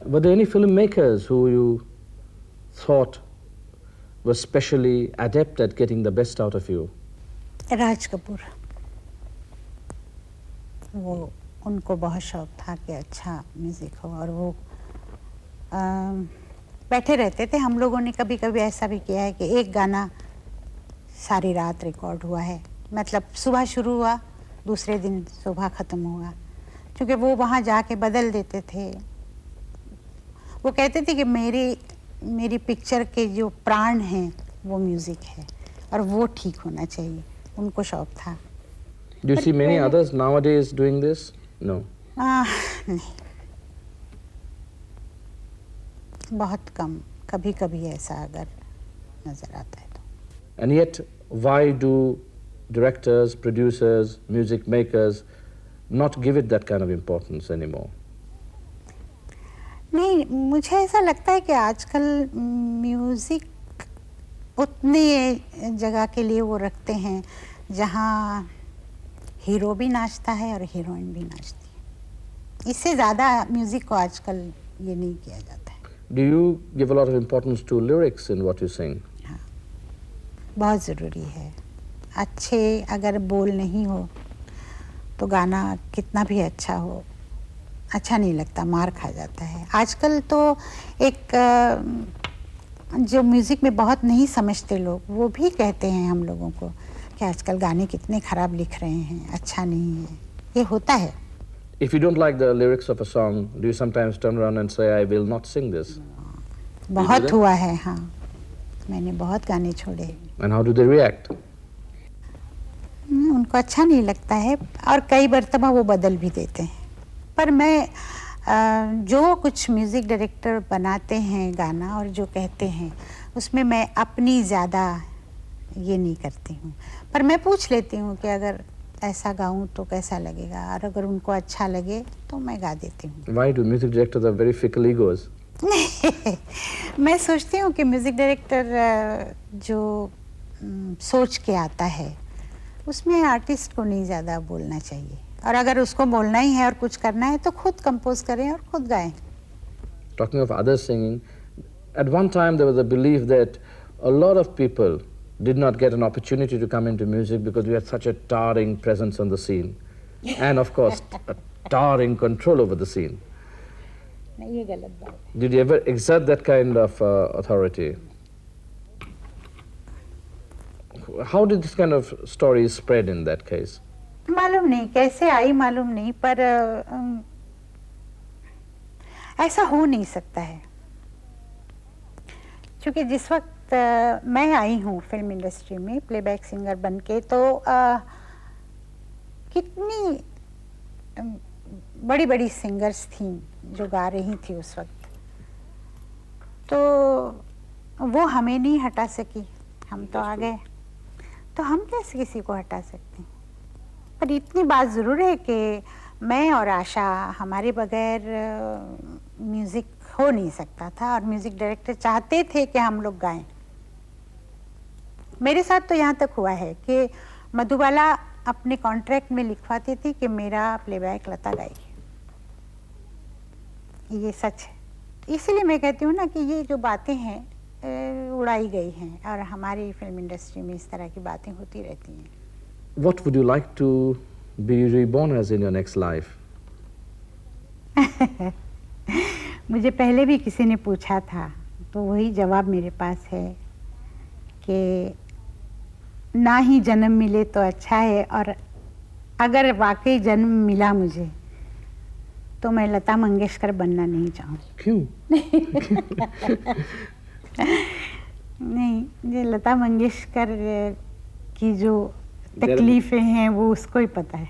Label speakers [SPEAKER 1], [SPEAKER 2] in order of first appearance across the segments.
[SPEAKER 1] Were there any filmmakers who you thought were specially adept at getting the best out of you?
[SPEAKER 2] Raj Kapoor, वो उनको बहुत शौक था कि अच्छा म्यूज़िक हो, और वो बैठे रहते थे। हम लोगों ने कभी कभी ऐसा भी किया है कि एक गाना सारी रात रिकॉर्ड हुआ है, मतलब सुबह शुरू हुआ, दूसरे दिन सुबह ख़त्म हुआ, क्योंकि वो वहाँ जाके बदल देते थे। वो कहते थे कि मेरी पिक्चर के जो प्राण हैं वो म्यूज़िक है, और वो ठीक होना चाहिए, उनको शौक था।
[SPEAKER 1] Do you see many others nowadays doing this? No.
[SPEAKER 2] नहीं, बहुत कम, कभी कभी ऐसा अगर नज़र आता है तो।
[SPEAKER 1] And yet, why do directors, producers, music makers not give it that kind of importance anymore?
[SPEAKER 2] नहीं, मुझे ऐसा लगता है कि आजकल म्यूज़िक उतनी जगह के लिए वो रखते हैं जहाँ हीरो भी नाचता है और हीरोइन भी नाचती है। इससे ज़्यादा म्यूज़िक को आजकल ये नहीं किया जाता है।
[SPEAKER 1] Do you give a lot of importance to lyrics in what you sing?
[SPEAKER 2] हाँ, बहुत ज़रूरी है। अच्छे अगर बोल नहीं हो तो गाना कितना भी अच्छा हो, अच्छा नहीं लगता, मार खा जाता है। आजकल तो एक जो म्यूज़िक में बहुत नहीं समझते लोग, वो भी कहते हैं हम लोगों को कि आजकल गाने कितने ख़राब लिख रहे हैं, अच्छा नहीं है। ये होता है।
[SPEAKER 1] If you don't like the lyrics of a song, do you sometimes turn around and say, I will not sing this?
[SPEAKER 2] बहुत हुआ है, हाँ, मैंने बहुत गाने छोड़े।
[SPEAKER 1] And how do they react?
[SPEAKER 2] उनको अच्छा नहीं लगता है, और कई मर्तबा वो बदल भी देते हैं। पर मैं जो कुछ म्यूज़िक डायरेक्टर बनाते हैं गाना और जो कहते हैं, उसमें मैं अपनी ज़्यादा ये नहीं करती हूँ, पर मैं पूछ लेती हूँ कि अगर ऐसा गाऊँ तो कैसा लगेगा, और अगर उनको अच्छा लगे तो मैं गा देती हूँ।
[SPEAKER 1] Why do music directors have very fickle egos?
[SPEAKER 2] मैं सोचती हूँ कि म्यूज़िक डायरेक्टर जो सोच के आता है उसमें आर्टिस्ट को नहीं ज़्यादा बोलना चाहिए, और अगर उसको बोलना ही है और कुछ करना है तो खुद कंपोज करें और खुद गाएं।
[SPEAKER 1] Talking of others singing, at one time there was a belief that a lot of people did not get an opportunity to come into music because we had such a towering presence on the scene, and of course a towering control over the scene.
[SPEAKER 2] नहीं, ये गलत बात है।
[SPEAKER 1] Did you ever exert that kind of authority? How did this kind of story spread in that case?
[SPEAKER 2] मालूम नहीं कैसे आई, मालूम नहीं, पर ऐसा हो नहीं सकता है, क्योंकि जिस वक्त मैं आई हूँ फिल्म इंडस्ट्री में प्लेबैक सिंगर बनके, तो कितनी बड़ी बड़ी सिंगर्स थीं जो गा रही थी उस वक्त, तो वो हमें नहीं हटा सकी, हम तो आ गए, तो हम कैसे किसी को हटा सकते हैं। पर इतनी बात ज़रूर है कि मैं और आशा, हमारे बगैर म्यूज़िक हो नहीं सकता था, और म्यूज़िक डायरेक्टर चाहते थे कि हम लोग गाएं। मेरे साथ तो यहाँ तक हुआ है कि मधुबाला अपने कॉन्ट्रैक्ट में लिखवाती थी कि मेरा प्लेबैक लता गाएगी। ये सच है, इसीलिए मैं कहती हूँ ना कि ये जो बातें हैं उड़ाई गई हैं, और हमारी फिल्म इंडस्ट्री में इस तरह की बातें होती रहती हैं।
[SPEAKER 1] What would you like to be reborn as in your next life?
[SPEAKER 2] मुझे पहले भी किसी ने पूछा था, तो वही जवाब मेरे पास है कि ना ही जन्म मिले तो अच्छा है, और अगर वाकई जन्म मिला मुझे तो मैं लता मंगेशकर बनना नहीं चाहूँगी।
[SPEAKER 1] क्यों?
[SPEAKER 2] नहीं, ये लता मंगेशकर की जो तकलीफें हैं वो उसको ही पता है।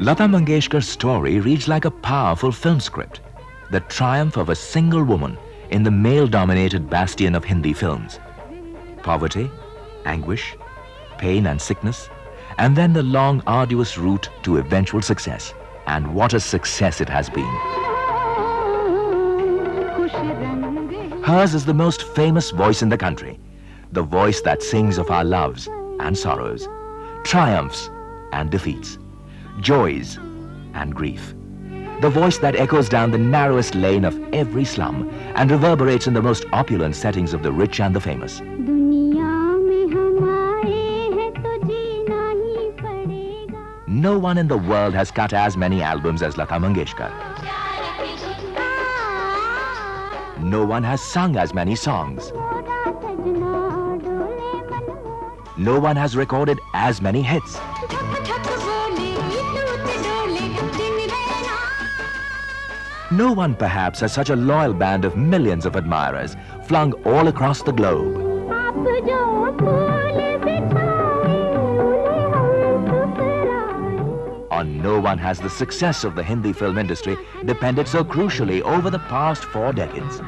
[SPEAKER 3] Lata Mangeshkar's story reads like a powerful film script, the triumph of a single woman in the male-dominated bastion of Hindi films. Poverty, anguish, pain and sickness, and then the long, arduous route to eventual success. And what a success it has been. Hers is the most famous voice in the country, the voice that sings of our loves and sorrows, triumphs and defeats. joys, and grief. The voice that echoes down the narrowest lane of every slum and reverberates in the most opulent settings of the rich and the famous. No one in the world has cut as many albums as Lata Mangeshkar. No one has sung as many songs. No one has recorded as many hits. No one perhaps has such a loyal band of millions of admirers flung all across the globe. On no one has the success of the Hindi film industry depended so crucially over the past 4 decades.